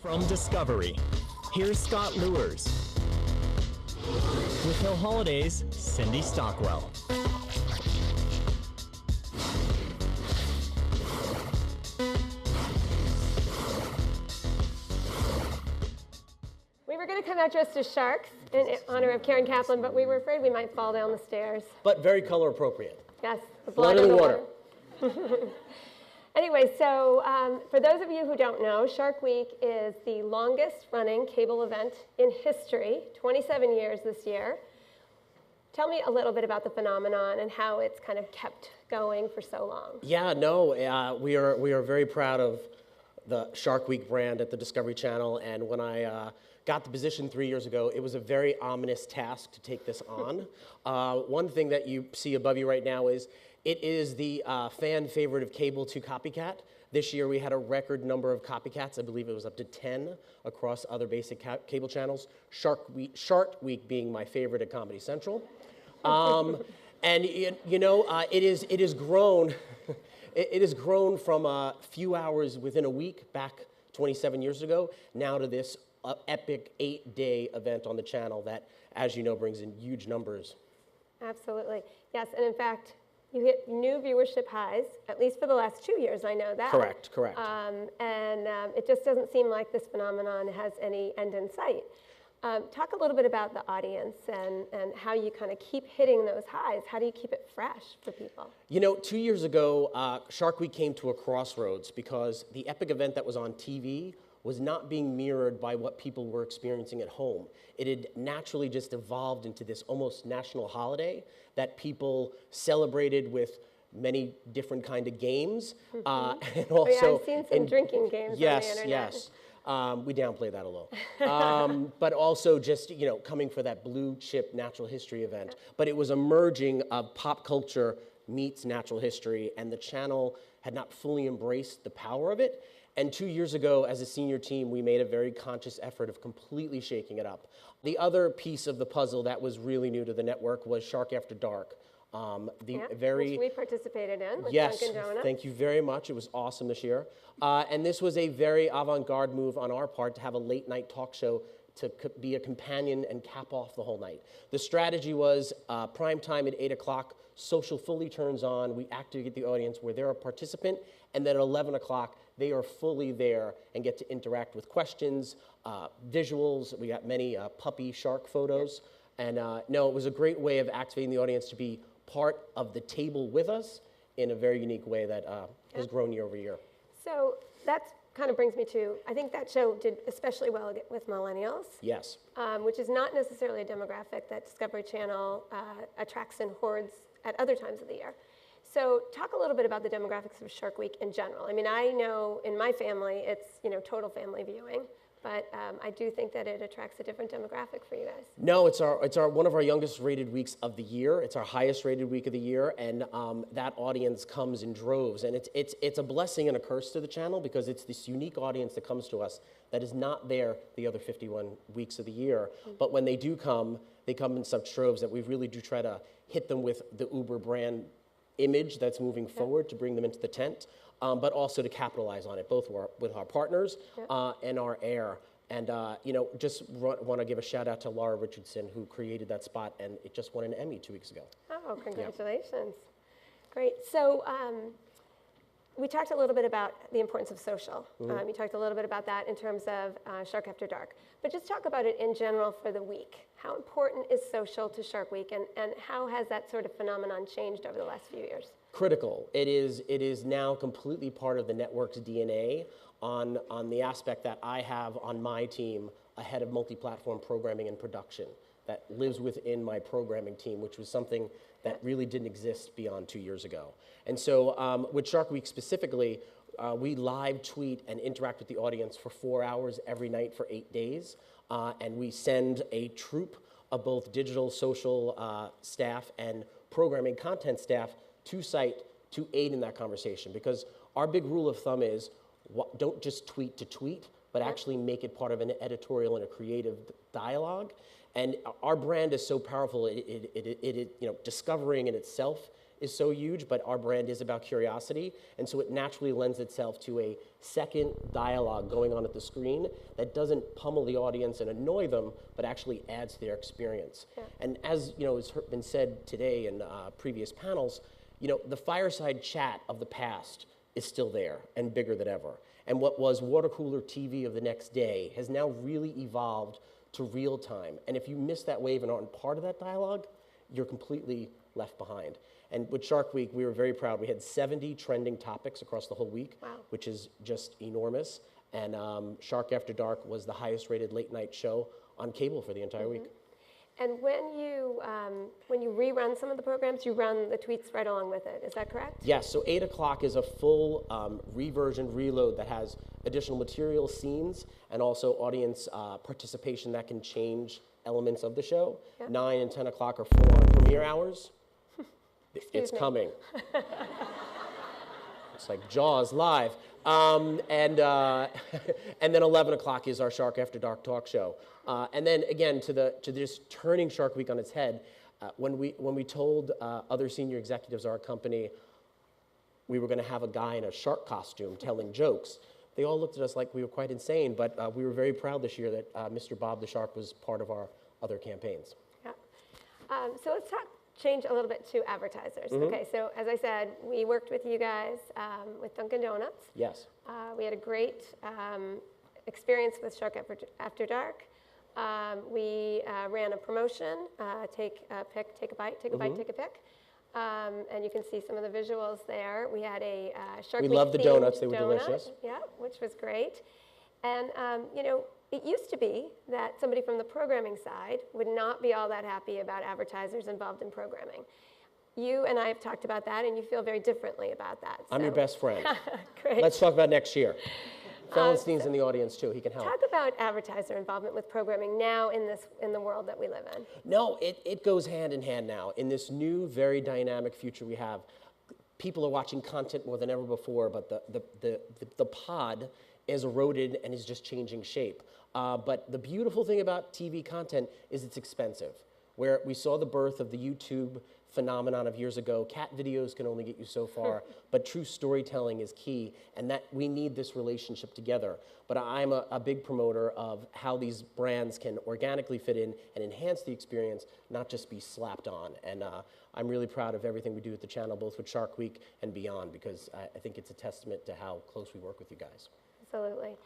From Discovery, here's Scott Lewers with Holliday's Cindy Stockwell. We were going to come out dressed as sharks in honor of Karen Kaplan, but we were afraid we might fall down the stairs. But very color appropriate. Yes, the Blood in the water. Anyway, so for those of you who don't know, Shark Week is the longest running cable event in history, 27 years this year. Tell me a little bit about the phenomenon and how it's kind of kept going for so long. Yeah, no, we are very proud of the Shark Week brand at the Discovery Channel, and when I got the position 3 years ago, it was a very ominous task to take this on. One thing that you see above you right now is it is the fan favorite of cable to copycat. This year we had a record number of copycats. I believe it was up to 10 across other basic cable channels. Shark Week being my favorite at Comedy Central. And it has grown. It has grown from a few hours within a week back 27 years ago now to this epic 8-day event on the channel that, as you know, brings in huge numbers. Absolutely. Yes, and in fact, you hit new viewership highs, at least for the last 2 years, I know that. Correct. It just doesn't seem like this phenomenon has any end in sight. Talk a little bit about the audience and how you kind of keep hitting those highs. How do you keep it fresh for people? You know, 2 years ago, Shark Week came to a crossroads because the epic event that was on TV was not being mirrored by what people were experiencing at home. It had naturally just evolved into this almost national holiday that people celebrated with many different kind of games. And also, I've seen some drinking games on the internet. Yes. We downplay that a little. But also just, coming for that blue chip natural history event. But it was a merging of pop culture meets natural history, and the channel had not fully embraced the power of it. And 2 years ago, as a senior team, we made a very conscious effort of completely shaking it up. The other piece of the puzzle that was really new to the network was Shark After Dark. Which we participated in with yes, Dunkin' Donuts. Thank you very much. It was awesome this year. And this was a very avant-garde move on our part to have a late-night talk show to be a companion and cap off the whole night. The strategy was prime time at 8 o'clock, social fully turns on, we activate the audience where they're a participant, and then at 11 o'clock, they are fully there and get to interact with questions, visuals. We got many puppy shark photos. And no, it was a great way of activating the audience to be part of the table with us in a very unique way that has grown year over year. So that kind of brings me to, I think that show did especially well with millennials. Yes. Which is not necessarily a demographic that Discovery Channel attracts in hordes at other times of the year. So talk a little bit about the demographics of Shark Week in general. I mean, I know in my family it's, total family viewing. But I do think that it attracts a different demographic for you guys. No, it's one of our youngest rated weeks of the year. It's our highest rated week of the year, and that audience comes in droves. And it's a blessing and a curse to the channel because it's this unique audience that comes to us that is not there the other 51 weeks of the year. Mm-hmm. But when they do come, they come in such droves that we really do try to hit them with the Uber brand image that's moving forward to bring them into the tent. But also to capitalize on it, both with our partners and our air. And, just want to give a shout out to Laura Richardson, who created that spot, and it just won an Emmy 2 weeks ago. Oh, congratulations. Yeah. Great. So we talked a little bit about the importance of social. Mm-hmm. You talked a little bit about that in terms of Shark After Dark. But just talk about it in general for the week. How important is social to Shark Week, and how has that sort of phenomenon changed over the last few years? Critical. It is now completely part of the network's DNA on the aspect that I have on my team, a head of multi-platform programming and production that lives within my programming team, which was something that really didn't exist beyond 2 years ago. And so with Shark Week specifically, we live tweet and interact with the audience for 4 hours every night for 8 days. And we send a troop of both digital, social staff and programming content staff to site to aid in that conversation, because our big rule of thumb is don't just tweet to tweet, but actually make it part of an editorial and a creative dialogue. And our brand is so powerful, discovering in itself is so huge, but our brand is about curiosity, and so it naturally lends itself to a second dialogue going on at the screen that doesn't pummel the audience and annoy them, but actually adds to their experience. Yeah. And as has been said today in previous panels, the fireside chat of the past is still there and bigger than ever. And what was water cooler TV of the next day has now really evolved to real time. And if you miss that wave and aren't part of that dialogue, you're completely left behind. And with Shark Week, we were very proud. We had 70 trending topics across the whole week, Wow. which is just enormous. And Shark After Dark was the highest rated late night show on cable for the entire week. And when you rerun some of the programs, you run the tweets right along with it. Is that correct? Yes, so 8 o'clock is a full reversion reload that has additional material, scenes, and also audience participation that can change elements of the show. Yeah. 9 and 10 o'clock are full-on premiere hours. It's me. coming. It's like Jaws live. And then 11 o'clock is our Shark After Dark talk show. And then again, to this turning Shark Week on its head, when we told other senior executives of our company we were going to have a guy in a shark costume telling jokes, they all looked at us like we were quite insane, but we were very proud this year that Mr. Bob the Shark was part of our other campaigns. Yeah. So let's change a little bit to advertisers. Okay, so as I said, we worked with you guys with Dunkin' Donuts. Yes. We had a great experience with Shark After Dark. We ran a promotion, take a pick, take a bite, take a bite, take a pick. And you can see some of the visuals there. We had a Shark Week loved the themed donuts. They were donut, delicious. Yeah, which was great. And, it used to be that somebody from the programming side would not be all that happy about advertisers involved in programming. You and I have talked about that, and you feel very differently about that. I'm your best friend. Great. Let's talk about next year. Fellenstein's in the audience too. He can help. Talk about advertiser involvement with programming now in the world that we live in. No, it goes hand in hand now. In this new, very dynamic future we have, people are watching content more than ever before, but the pod is eroded and is just changing shape. But the beautiful thing about TV content is it's expensive. Where we saw the birth of the YouTube phenomenon of years ago, cat videos can only get you so far, but true storytelling is key, and that we need this relationship together. But I'm a big promoter of how these brands can organically fit in and enhance the experience, not just be slapped on. And I'm really proud of everything we do at the channel, both with Shark Week and beyond, because I think it's a testament to how close we work with you guys. Absolutely.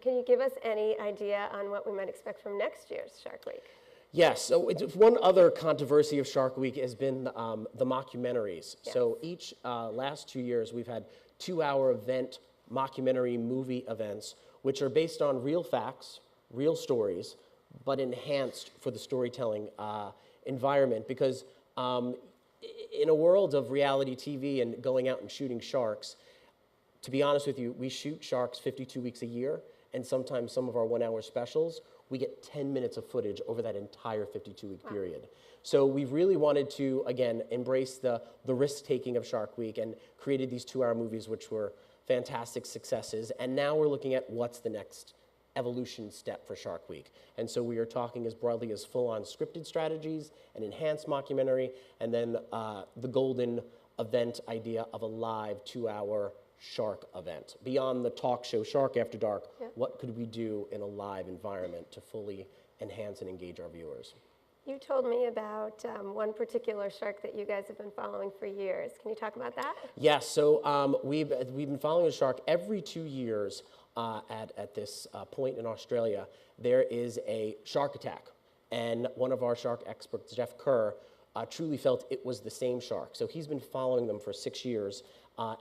Can you give us any idea on what we might expect from next year's Shark Week? Yes, so one other controversy of Shark Week has been the mockumentaries. Yes. So each last 2 years we've had 2-hour event mockumentary movie events, which are based on real facts, real stories, but enhanced for the storytelling environment. Because in a world of reality TV and going out and shooting sharks, to be honest with you, we shoot sharks 52 weeks a year, and sometimes some of our 1-hour specials, we get 10 minutes of footage over that entire 52-week period. So we really wanted to, again, embrace the risk-taking of Shark Week and created these 2-hour movies, which were fantastic successes. And now we're looking at what's the next evolution step for Shark Week. And so we are talking as broadly as full-on scripted strategies, an enhanced mockumentary, and then the golden event idea of a live 2-hour shark event. Beyond the talk show Shark After Dark, what could we do in a live environment to fully enhance and engage our viewers? You told me about one particular shark that you guys have been following for years. Can you talk about that? Yes, so we've been following a shark every 2 years at this point in Australia. There is a shark attack, and one of our shark experts, Jeff Kerr, truly felt it was the same shark. So he's been following them for 6 years.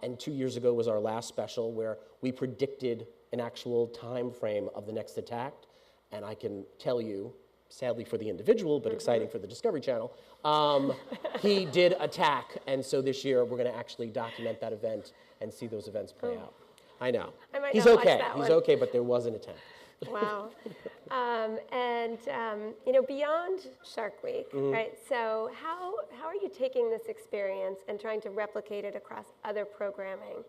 And 2 years ago was our last special where we predicted an actual time frame of the next attack. And I can tell you, sadly for the individual, but exciting for the Discovery Channel, he did attack. And so this year we're going to actually document that event and see those events play out. I know. I might He's not watch okay. that He's one. okay, but there was an attempt. Wow. Beyond Shark Week, right? So how are you taking this experience and trying to replicate it across other programming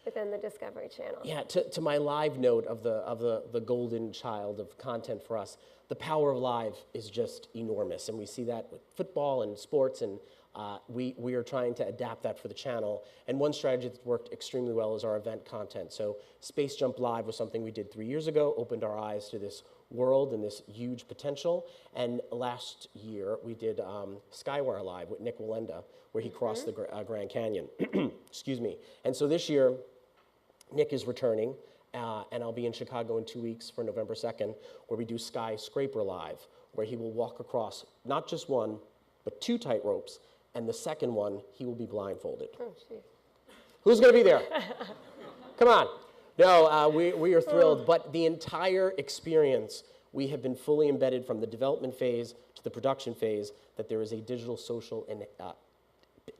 within the Discovery Channel? Yeah, to my live note of the golden child of content for us, the power of live is just enormous. And we see that with football and sports and we are trying to adapt that for the channel. And one strategy that's worked extremely well is our event content. So Space Jump Live was something we did 3 years ago, opened our eyes to this world and this huge potential. And last year, we did Skywire Live with Nick Wallenda, where he crossed the Grand Canyon. Excuse me. And so this year, Nick is returning, and I'll be in Chicago in 2 weeks for November 2nd, where we do Skyscraper Live, where he will walk across not just one, but 2 tight ropes, and the second one, he will be blindfolded. Oh, geez. Who's going to be there? Come on. No, we are thrilled, but the entire experience, we have been fully embedded from the development phase to the production phase, that there is a digital social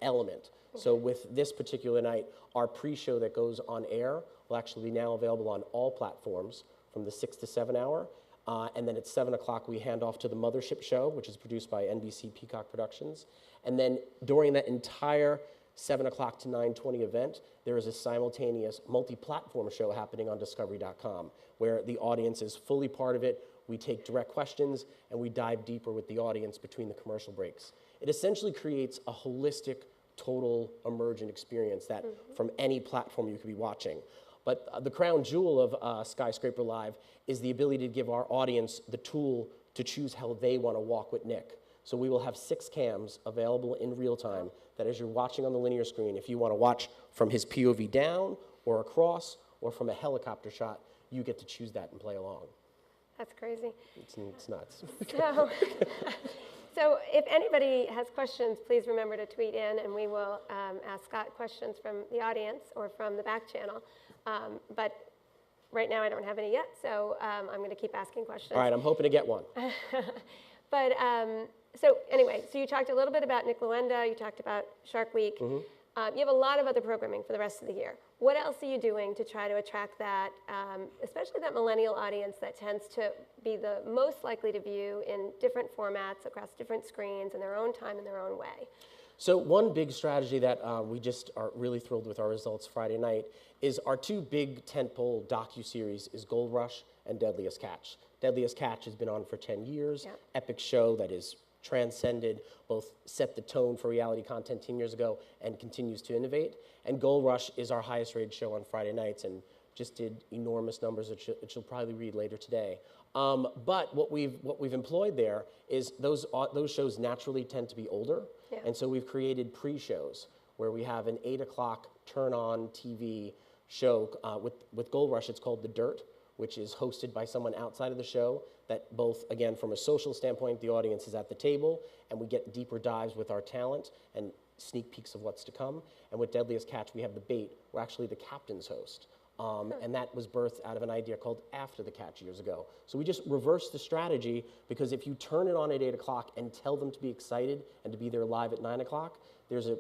element. So with this particular night, our pre-show that goes on air will actually be now available on all platforms from the 6 to 7 hour. And then at 7 o'clock, we hand off to the Mothership Show, which is produced by NBC Peacock Productions. And then during that entire 7 o'clock to 9:20 event, there is a simultaneous multi-platform show happening on Discovery.com, where the audience is fully part of it. We take direct questions, and we dive deeper with the audience between the commercial breaks. It essentially creates a holistic, total emergent experience that from any platform you could be watching. But the crown jewel of Skyscraper Live is the ability to give our audience the tool to choose how they want to walk with Nick. So we will have 6 cams available in real time that as you're watching on the linear screen, if you want to watch from his POV down or across or from a helicopter shot, you get to choose that and play along. That's crazy. It's nuts. So if anybody has questions, please remember to tweet in, and we will ask Scott questions from the audience or from the back channel. But right now I don't have any yet, so I'm going to keep asking questions. All right, I'm hoping to get one. But so anyway, so you talked a little bit about Nick Wallenda, you talked about Shark Week. You have a lot of other programming for the rest of the year. What else are you doing to try to attract that, especially that millennial audience that tends to be the most likely to view in different formats across different screens in their own time, in their own way? So one big strategy that we just are really thrilled with our results Friday night is our 2 big tentpole docuseries is Gold Rush and Deadliest Catch. Deadliest Catch has been on for 10 years, epic show that is transcended, both set the tone for reality content 10 years ago and continues to innovate. And Gold Rush is our highest rated show on Friday nights and just did enormous numbers that you'll probably read later today. But what we've employed there is those shows naturally tend to be older. And so we've created pre-shows where we have an 8 o'clock turn-on TV show. With Gold Rush, it's called The Dirt, which is hosted by someone outside of the show that both, again, from a social standpoint, the audience is at the table, and we get deeper dives with our talent and sneak peeks of what's to come. And with Deadliest Catch, we have The Bait. We're actually the captain's host. And that was birthed out of an idea called After the Catch years ago. So we just reversed the strategy, because if you turn it on at 8 o'clock and tell them to be excited and to be there live at 9 o'clock, there's a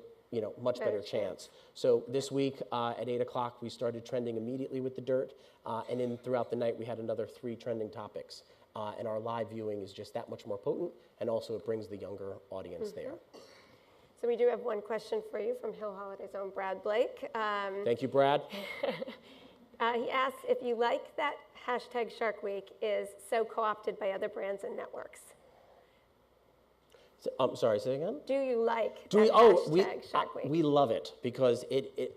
much better chance. So this week at 8 o'clock, we started trending immediately with The Dirt, and then throughout the night, we had another 3 trending topics. And our live viewing is just that much more potent, and also it brings the younger audience there. So we do have one question for you from Hill Holliday's own Brad Blake. Thank you, Brad. He asks if you like that hashtag Shark Week is so co-opted by other brands and networks. Sorry, say again? Do you like that hashtag Shark Week? We love it, because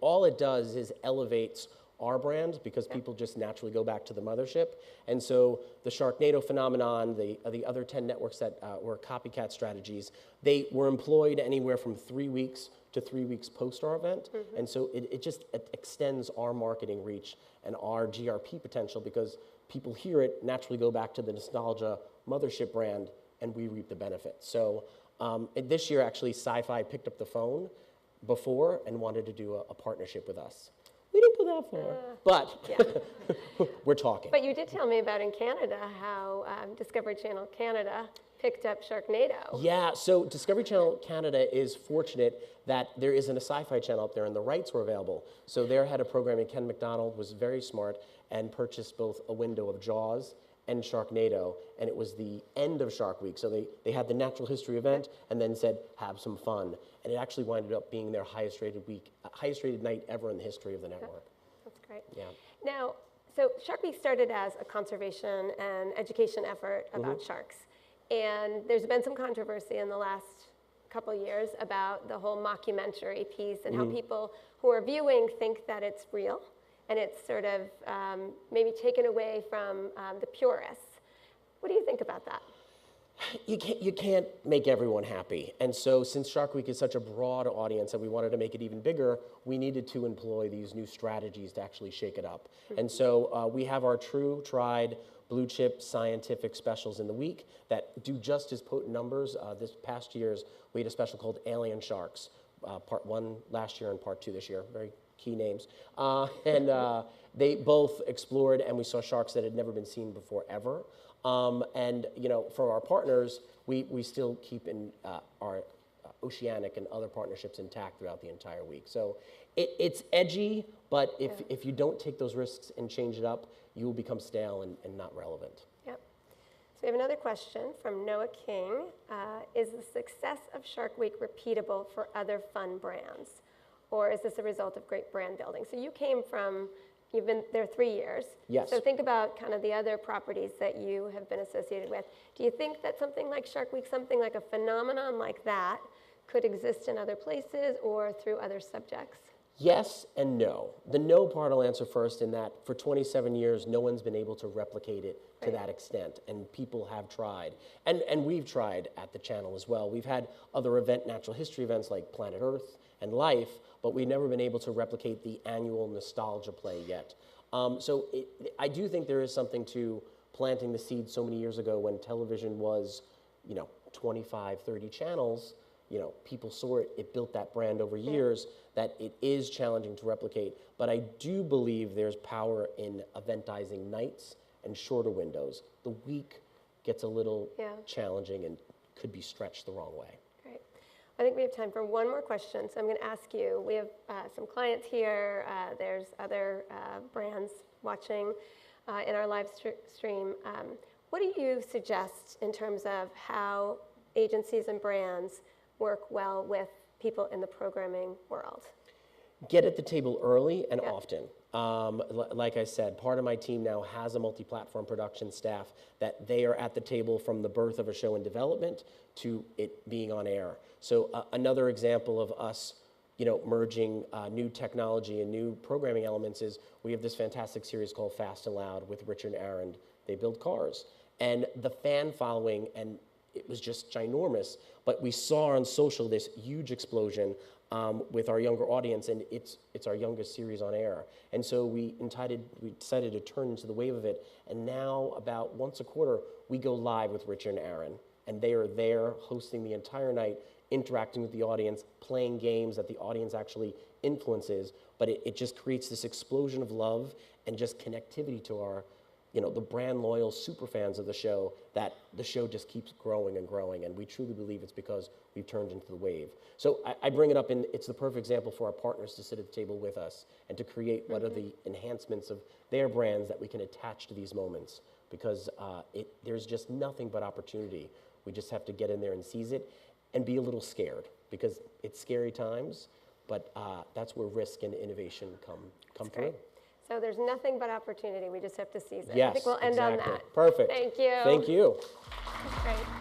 all it does is elevates our brand, because people just naturally go back to the mothership. And so the Sharknado phenomenon, the other 10 networks that were copycat strategies, they were employed anywhere from 3 weeks to 3 weeks post our event. And so it just extends our marketing reach and our GRP potential, because people hear it, naturally go back to the nostalgia mothership brand, and we reap the benefits. So this year, actually, Sci-Fi picked up the phone before and wanted to do a partnership with us. We didn't go that far, but we're talking. But you did tell me about in Canada how Discovery Channel Canada picked up Sharknado. Yeah, so Discovery Channel Canada is fortunate that there isn't a Sci-Fi channel up there, and the rights were available. So their head of programming, Ken McDonald, was very smart and purchased both a window of Jaws and Sharknado, and it was the end of Shark Week. So they had the natural history event and then said, have some fun. And it actually winded up being their highest rated night ever in the history of the network. That's great. Yeah. Now, so Shark Week started as a conservation and education effort about sharks. And there's been some controversy in the last couple years about the whole mockumentary piece and how people who are viewing think that it's real and it's sort of maybe taken away from the purists. What do you think about that? You can't make everyone happy. And so since Shark Week is such a broad audience and we wanted to make it even bigger, we needed to employ these new strategies to actually shake it up. And so we have our true, tried, blue chip scientific specials in the week that do just as potent numbers. This past year's, we had a special called Alien Sharks, part 1 last year and part 2 this year, very key names. They both explored and we saw sharks that had never been seen before ever. And you know, for our partners, we still keep in our oceanic and other partnerships intact throughout the entire week. So it's edgy, but if you don't take those risks and change it up, you will become stale and not relevant. Yep. So we have another question from Noah King. Is the success of Shark Week repeatable for other fun brands? Or is this a result of great brand building? So you came from, you've been there 3 years. Yes. So think about kind of the other properties that you have been associated with. Do you think that something like Shark Week, something like a phenomenon like that, could exist in other places or through other subjects? Yes and no. The no part I'll answer first in that for 27 years, no one's been able to replicate it to that extent, and people have tried. And we've tried at the channel as well. We've had other natural history events like Planet Earth and Life, but we've never been able to replicate the annual nostalgia play yet. So I do think there is something to planting the seed so many years ago when television was, 25, 30 channels. People saw it, it built that brand over years, that it is challenging to replicate. But I do believe there's power in eventizing nights and shorter windows. The week gets a little challenging and could be stretched the wrong way. Great. I think we have time for one more question, so I'm going to ask you. We have some clients here. There's other brands watching in our live stream. What do you suggest in terms of how agencies and brands work well with people in the programming world? Get at the table early and often. Like I said, part of my team now has a multi-platform production staff that they are at the table from the birth of a show in development to it being on air. So another example of us merging new technology and new programming elements is we have this fantastic series called Fast and Loud with Richard and Aaron. They build cars. And the fan following, and it was just ginormous, but we saw on social this huge explosion with our younger audience, and it's our youngest series on air. And so we decided to turn into the wave of it, and now about once a quarter, we go live with Richard and Aaron, and they are there hosting the entire night, interacting with the audience, playing games that the audience actually influences, but it just creates this explosion of love and just connectivity to our the brand loyal super fans of the show, that the show just keeps growing and growing, and we truly believe it's because we've turned into the wave. So I bring it up, and it's the perfect example for our partners to sit at the table with us and to create what are the enhancements of their brands that we can attach to these moments, because there's just nothing but opportunity. We just have to get in there and seize it and be a little scared, because it's scary times, but that's where risk and innovation come through. So there's nothing but opportunity. We just have to seize it. Yes, I think we'll end on that. Perfect. Thank you. Thank you. That's great.